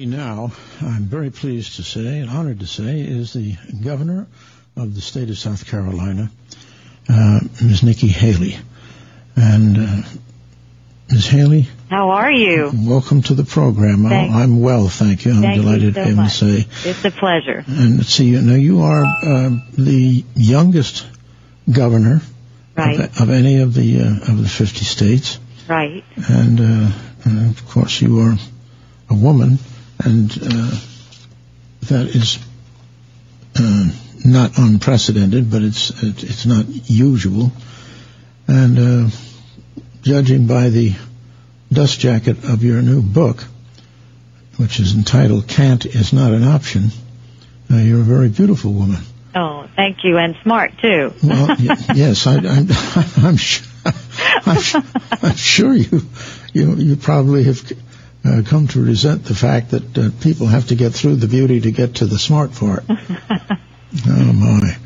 Now, I'm very pleased to say, and honored to say, is the governor of the state of South Carolina, Ms. Nikki Haley. And Ms. Haley, how are you? Welcome to the program. I'm well, thank you. I'm delighted to be able to say. It's a pleasure. And let's see, now you are the youngest governor of any of the 50 states. Right. And of course, you are a woman. And that is not unprecedented, but it's not usual. And judging by the dust jacket of your new book, which is entitled "Can't Is Not an Option," you're a very beautiful woman. Oh, thank you, and smart too. Well, yes, I'm sure you probably have come to resent the fact that people have to get through the beauty to get to the smart part. Oh, my.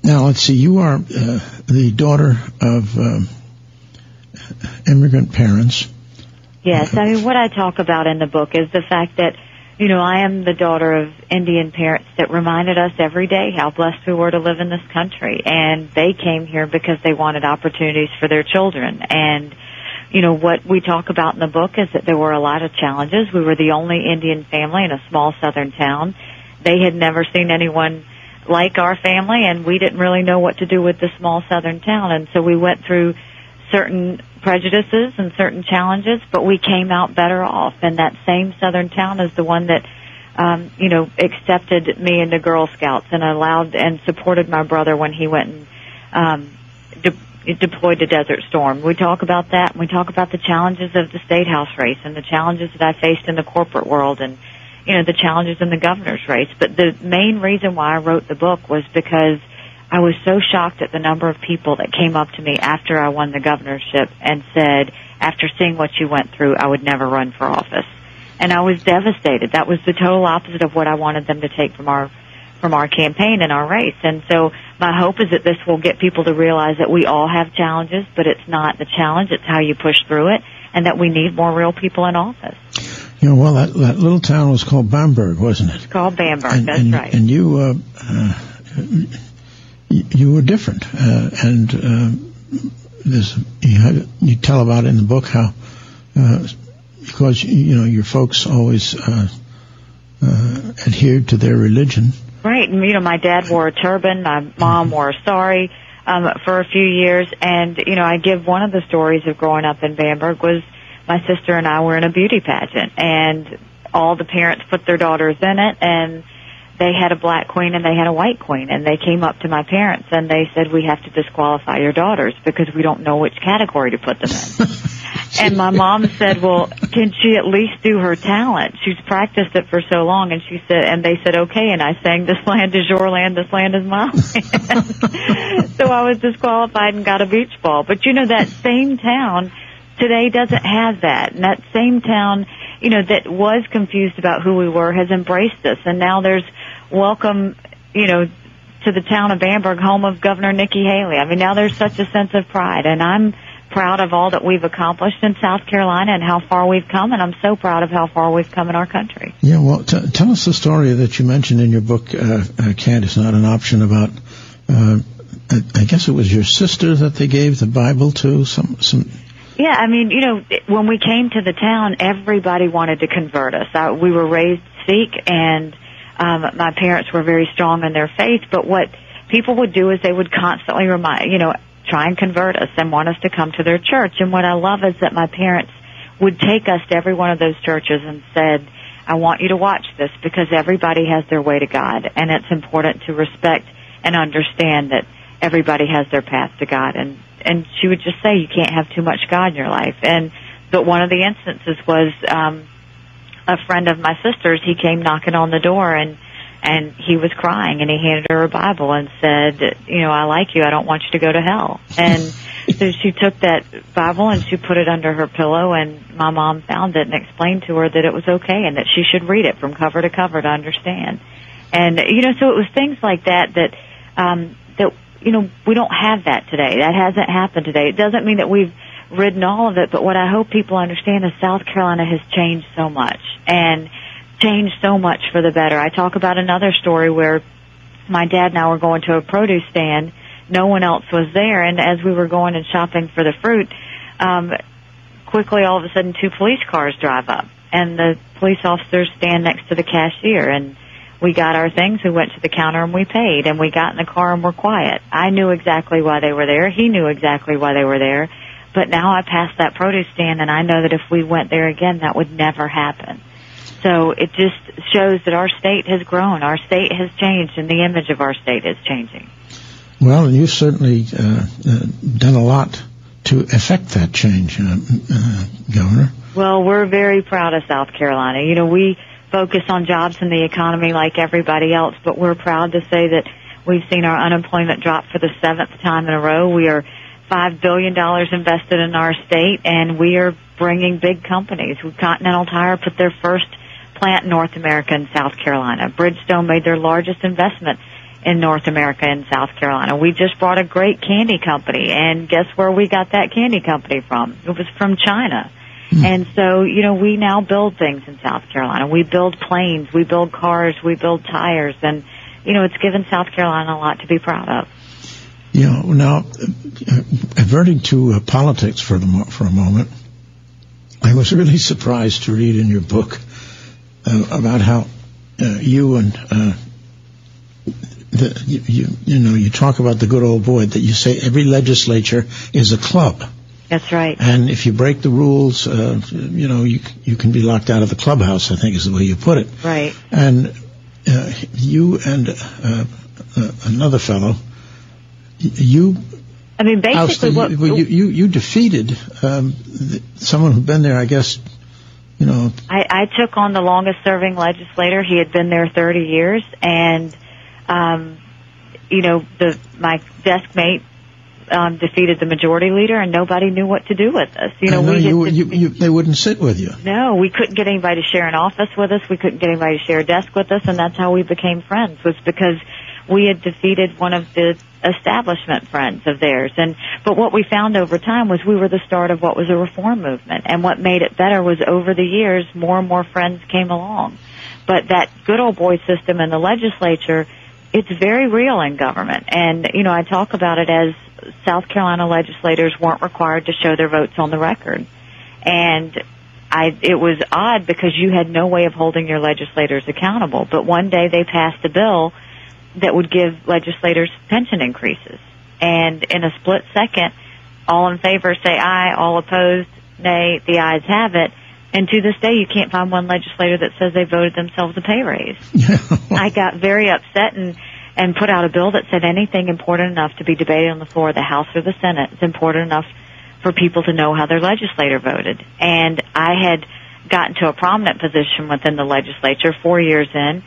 Now, let's see. You are the daughter of immigrant parents. Yes. I mean, what I talk about in the book is the fact that, I am the daughter of Indian parents that reminded us every day how blessed we were to live in this country. And they came here because they wanted opportunities for their children. And what we talk about in the book is that there were a lot of challenges. We were the only Indian family in a small southern town. They had never seen anyone like our family, and we didn't really know what to do with the small southern town. And so we went through certain prejudices and certain challenges, but we came out better off. And that same southern town is the one that, accepted me into Girl Scouts and allowed and supported my brother when he went and deployed to Desert Storm. We talk about that, and we talk about the challenges of the State House race and the challenges that I faced in the corporate world and, the challenges in the governor's race. But the main reason why I wrote the book was because I was so shocked at the number of people that came up to me after I won the governorship and said, after seeing what you went through, I would never run for office. And I was devastated. That was the total opposite of what I wanted them to take from our campaign and our race. And so my hope is that this will get people to realize that we all have challenges, but it's not the challenge, it's how you push through it, and that we need more real people in office. Well, that little town was called Bamberg, wasn't it? It's called Bamberg, that's right. And you were different. You tell about in the book how, because, your folks always adhered to their religion. Right, and my dad wore a turban, my mom wore a sari for a few years, and I give one of the stories of growing up in Bamberg was my sister and I were in a beauty pageant, and all the parents put their daughters in it, and they had a black queen and they had a white queen, and they came up to my parents and they said, "We have to disqualify your daughters because we don't know which category to put them in." And my mom said, "Well, can she at least do her talent? She's practiced it for so long." And she said, and they said, "Okay." And I sang, "This land is your land, this land is my land." So I was disqualified and got a beach ball. But that same town today doesn't have that. And that same town, that was confused about who we were has embraced us. And now there's welcome, to the town of Bamberg, home of Governor Nikki Haley. I mean, now there's such a sense of pride. And I'm proud of all that we've accomplished in South Carolina and how far we've come, and I'm so proud of how far we've come in our country. Yeah, well, tell us the story that you mentioned in your book, Can't Is Not an Option, about, I guess it was your sister that they gave the Bible to, some... Yeah, I mean, when we came to the town, everybody wanted to convert us. We were raised Sikh, and my parents were very strong in their faith, but what people would do is they would constantly try and convert us and want us to come to their church. And what I love is that my parents would take us to every one of those churches and said, "I want you to watch this because everybody has their way to God, and it's important to respect and understand that everybody has their path to God." And she would just say, "You can't have too much God in your life." But one of the instances was a friend of my sister's. He came knocking on the door, and he was crying, and he handed her a Bible and said, "I like you. I don't want you to go to hell." And so she took that Bible and she put it under her pillow, and my mom found it and explained to her that it was okay and that she should read it from cover to cover to understand. And, so it was things like that we don't have that today. That hasn't happened today. It doesn't mean that we've ridden all of it. But what I hope people understand is South Carolina has changed so much, and changed so much for the better. I talk about another story where my dad and I were going to a produce stand. No one else was there, and as we were going and shopping for the fruit, quickly all of a sudden 2 police cars drive up, and the police officers stand next to the cashier, and we got our things, we went to the counter, and we paid, and we got in the car and were quiet. I knew exactly why they were there. He knew exactly why they were there. But now I passed that produce stand, and I know that if we went there again, that would never happen. So it just shows that our state has grown, our state has changed, and the image of our state is changing. Well, and you've certainly done a lot to affect that change, Governor. Well, we're very proud of South Carolina. You know, we focus on jobs and the economy like everybody else, but we're proud to say that we've seen our unemployment drop for the 7th time in a row. We are $5 billion invested in our state, and we are bringing big companies. Continental Tire put their first plant in North America in South Carolina. Bridgestone made their largest investment in North America in South Carolina. We just brought a great candy company, and guess where we got that candy company from? It was from China. And so, you know, we now build things in South Carolina. We build planes, we build cars, we build tires, and, you know, it's given South Carolina a lot to be proud of. You know, now, averting to politics for a moment, I was really surprised to read in your book about how you and you talk about the good old boy, that you say every legislature is a club. That's right. And if you break the rules, you can be locked out of the clubhouse, I think is the way you put it. Right. And you and another fellow, you defeated someone who'd been there, I guess, you know. I took on the longest serving legislator. He had been there 30 years, and my desk mate defeated the majority leader, and nobody knew what to do with us. You know, they wouldn't sit with you. No, we couldn't get anybody to share an office with us. We couldn't get anybody to share a desk with us, and that's how we became friends, was because we had defeated one of the establishment friends of theirs. But what we found over time was we were the start of what was a reform movement, and what made it better was over the years more and more friends came along. But that good old boy system in the legislature, it's very real in government. And, you know, I talk about it as South Carolina legislators weren't required to show their votes on the record. And it was odd because you had no way of holding your legislators accountable. But one day they passed a bill that would give legislators pension increases. And in a split second, all in favor say aye, all opposed nay, the ayes have it. And to this day, you can't find one legislator that says they voted themselves a pay raise. I got very upset and put out a bill that said anything important enough to be debated on the floor of the House or the Senate is important enough for people to know how their legislator voted. And I had gotten to a prominent position within the legislature 4 years in,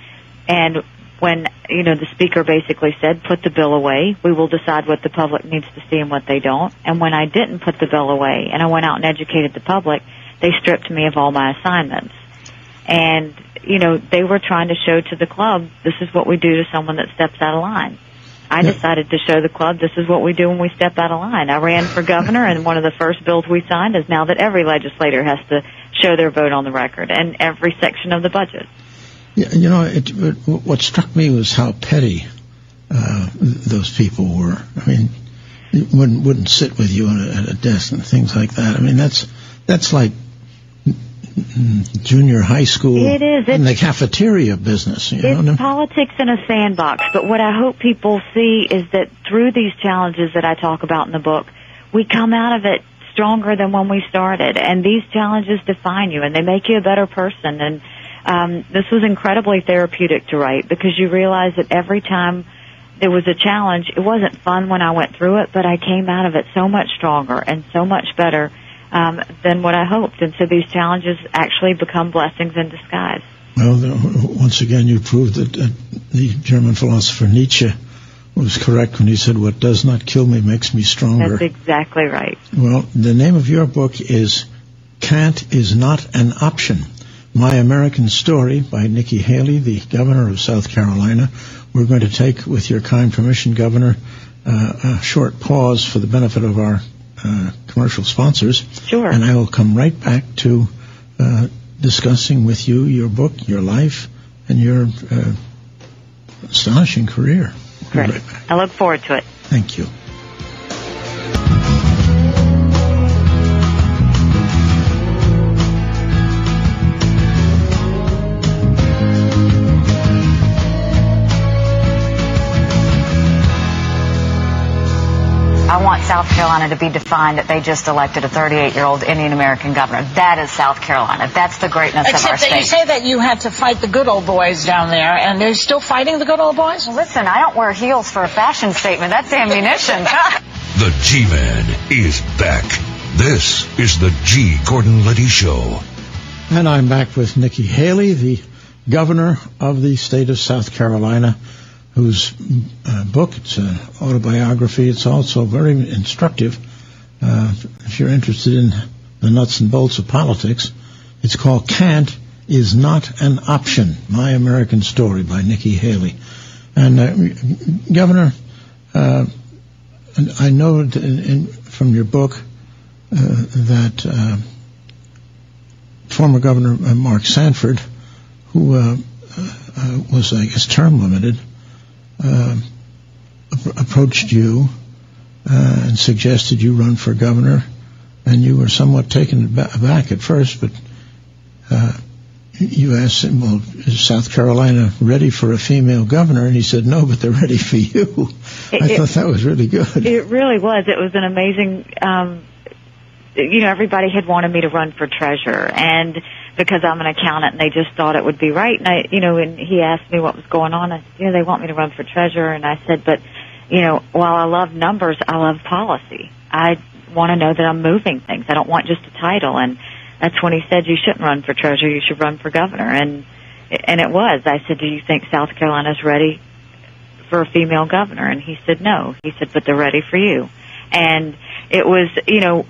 and when, you know, the speaker basically said, put the bill away, we will decide what the public needs to see and what they don't. And when I didn't put the bill away and I went out and educated the public, they stripped me of all my assignments. And, you know, they were trying to show to the club, this is what we do to someone that steps out of line. I decided to show the club, this is what we do when we step out of line. I ran for governor, and one of the first bills we signed is now that every legislator has to show their vote on the record and every section of the budget. Yeah, you know, what struck me was how petty those people were. I mean, wouldn't sit with you at a desk and things like that. I mean, that's like junior high school. It is. In the cafeteria business. It's politics in a sandbox. But what I hope people see is that through these challenges that I talk about in the book, we come out of it stronger than when we started. And these challenges define you, and they make you a better person. And this was incredibly therapeutic to write, because you realize that every time there was a challenge, it wasn't fun when I went through it, but I came out of it so much stronger and so much better than what I hoped. And so these challenges actually become blessings in disguise. Well, once again, you proved that the German philosopher Nietzsche was correct when he said, what does not kill me makes me stronger. That's exactly right. Well, the name of your book is Can't Is Not an Option. My American Story by Nikki Haley, the governor of South Carolina. We're going to take, with your kind permission, Governor, a short pause for the benefit of our commercial sponsors. Sure. And I will come right back to discussing with you your book, your life, and your astonishing career. Great. Right back. I look forward to it. Thank you. I want South Carolina to be defined that they just elected a 38-year-old Indian American governor. That is South Carolina. That's the greatness of our Except that state. you say that you had to fight the good old boys down there, and they're still fighting the good old boys? Well, listen, I don't wear heels for a fashion statement. That's ammunition. The G-Man is back. This is the G. Gordon Liddy Show. And I'm back with Nikki Haley, the governor of the state of South Carolina, whose book, it's an autobiography. It's also very instructive. If you're interested in the nuts and bolts of politics, it's called Can't Is Not an Option, My American Story by Nikki Haley. And Governor, I know from your book that former Governor Mark Sanford, who was, I guess, term limited, approached you and suggested you run for governor, and you were somewhat taken aback at first, but you asked him, well, is South Carolina ready for a female governor? And he said, no, but they're ready for you. I thought that was really good. It really was. It was an amazing, everybody had wanted me to run for treasurer, and because I'm an accountant, and they just thought it would be right. And and he asked me what was going on. I said, they want me to run for treasurer. And I said, but, while I love numbers, I love policy. I want to know that I'm moving things. I don't want just a title. And that's when he said, you shouldn't run for treasurer, you should run for governor. And it was. I said, do you think South Carolina's ready for a female governor? And he said, no. He said, but they're ready for you. And it was,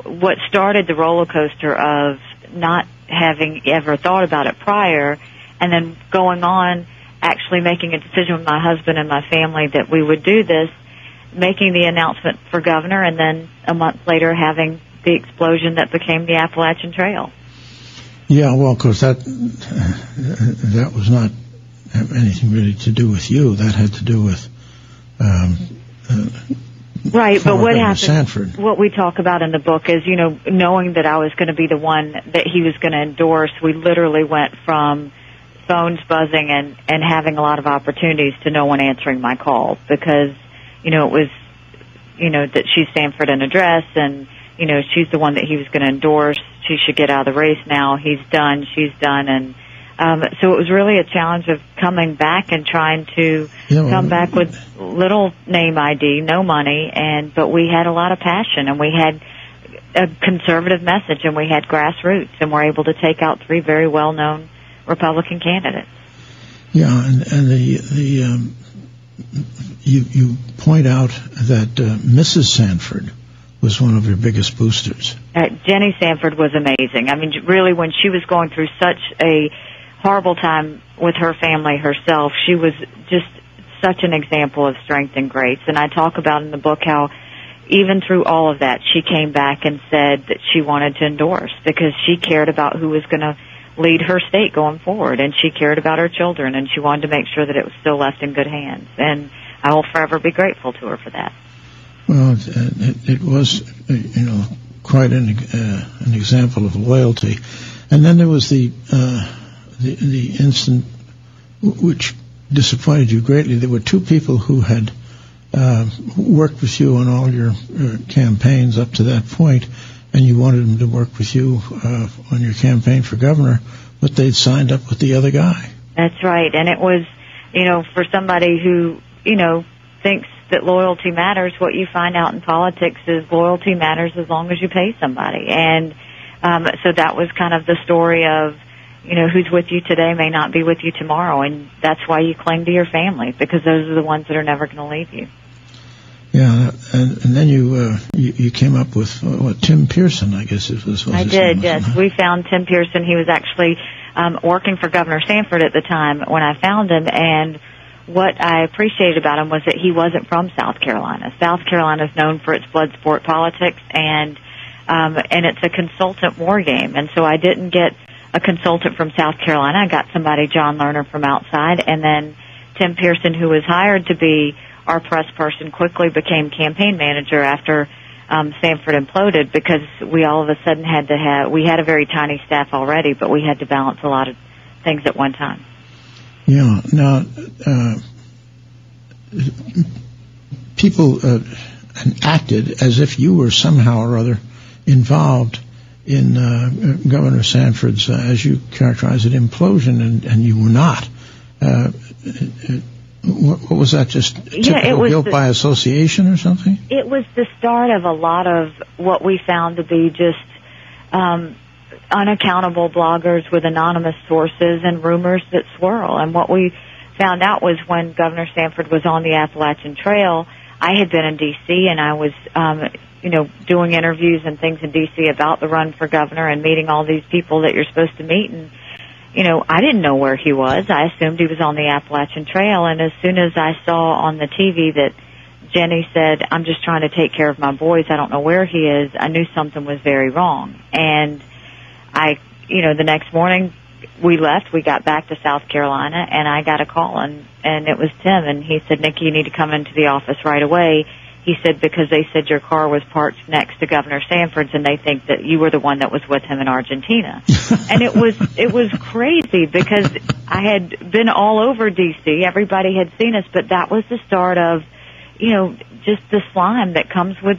what started the roller coaster of not having ever thought about it prior, and then going on, actually making a decision with my husband and my family that we would do this, making the announcement for governor, and then a month later having the explosion that became the Appalachian Trail. Yeah, well, of course, that was not anything really to do with you. That had to do with right, but what happened, Sanford. What we talk about in the book is, knowing that I was going to be the one that he was going to endorse, we literally went from phones buzzing and having a lot of opportunities to no one answering my calls, because, it was, that she's Sanford in a dress, and, she's the one that he was going to endorse. She should get out of the race now. He's done. She's done. And so it was really a challenge of coming back and trying to come back with little name ID, no money, but we had a lot of passion, and we had a conservative message, and we had grassroots, and we're able to take out 3 very well-known Republican candidates. Yeah, and you point out that Mrs. Sanford was one of your biggest boosters. Jenny Sanford was amazing. I mean, really, when she was going through such a horrible time with her family herself, she was just such an example of strength and grace. And I talk about in the book how even through all of that, she came back and said that she wanted to endorse, because she cared about who was going to lead her state going forward, and she cared about her children, and she wanted to make sure that it was still left in good hands. And I will forever be grateful to her for that. Well, it was, quite an example of loyalty. And then there was the incident which disappointed you greatly. There were 2 people who had worked with you on all your campaigns up to that point, and you wanted them to work with you on your campaign for governor, but they'd signed up with the other guy. That's right. And it was, for somebody who, thinks that loyalty matters, what you find out in politics is loyalty matters as long as you pay somebody. And so that was kind of the story of, who's with you today may not be with you tomorrow, and that's why you cling to your family, because those are the ones that are never going to leave you. Yeah, and then you came up with Tim Pearson, I guess it was. I did, yes. We found Tim Pearson. He was actually working for Governor Sanford at the time when I found him, and what I appreciated about him was that he wasn't from South Carolina. South Carolina is known for its blood sport politics, and it's a consultant war game. And so I didn't get a consultant from South Carolina. I got somebody, John Lerner, from outside, and then Tim Pearson, who was hired to be our press person, quickly became campaign manager after Sanford imploded, because we all of a sudden we had a very tiny staff already, but we had to balance a lot of things at one time. Yeah. Now, people acted as if you were somehow or other involved in Governor Sanford's, as you characterize it, implosion, and you were not. What was that, just typical guilt by association or something? It was the start of a lot of what we found to be just unaccountable bloggers with anonymous sources and rumors that swirl. And what we found out was when Governor Sanford was on the Appalachian Trail, I had been in D.C. and I was, doing interviews and things in D.C. about the run for governor and meeting all these people that you're supposed to meet. And, I didn't know where he was. I assumed he was on the Appalachian Trail. And as soon as I saw on the TV that Jenny said, "I'm just trying to take care of my boys, I don't know where he is," I knew something was very wrong. And the next morning we left, we got back to South Carolina, and I got a call, and it was Tim, and he said, "Nikki, you need to come into the office right away." He said, "Because they said your car was parked next to Governor Sanford's, and they think that you were the one that was with him in Argentina." And it was crazy, because I had been all over D.C. Everybody had seen us, but that was the start of, just the slime that comes with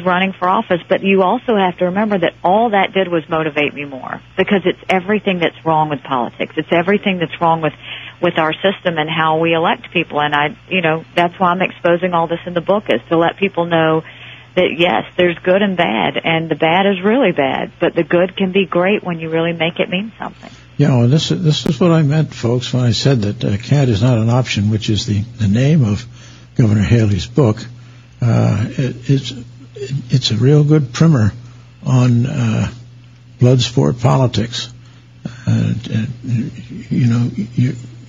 running for office. But you also have to remember that all that did was motivate me more, because it's everything that's wrong with politics. It's everything that's wrong with our system and how we elect people. And that's why I'm exposing all this in the book, is to let people know that, yes, there's good and bad, and the bad is really bad, but the good can be great when you really make it mean something. Yeah, well, this is what I meant, folks, when I said that CAD is not an option, which is the name of Governor Haley's book. It's a real good primer on blood sport politics.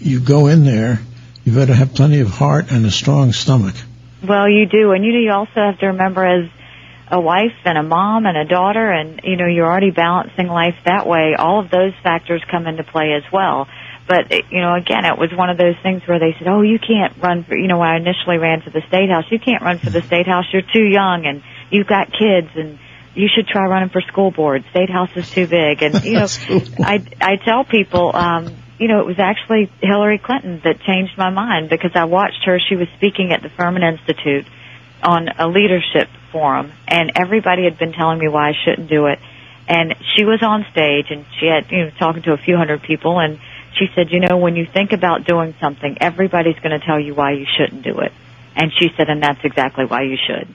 You go in there, you better have plenty of heart and a strong stomach. Well, you do, and you also have to remember, as a wife and a mom and a daughter, and you're already balancing life that way, all of those factors come into play as well. But again, it was one of those things where they said, "Oh, you can't run for," when I initially ran for the State House, "You can't run for the State House, you're too young, and you've got kids, and you should try running for school board. State House is too big." And I tell people, it was actually Hillary Clinton that changed my mind, because I watched her. She was speaking at the Furman Institute on a leadership forum, and everybody had been telling me why I shouldn't do it. And she was on stage, and she had, talking to a few hundred people, and she said, "When you think about doing something, everybody's going to tell you why you shouldn't do it." And she said, "And that's exactly why you should."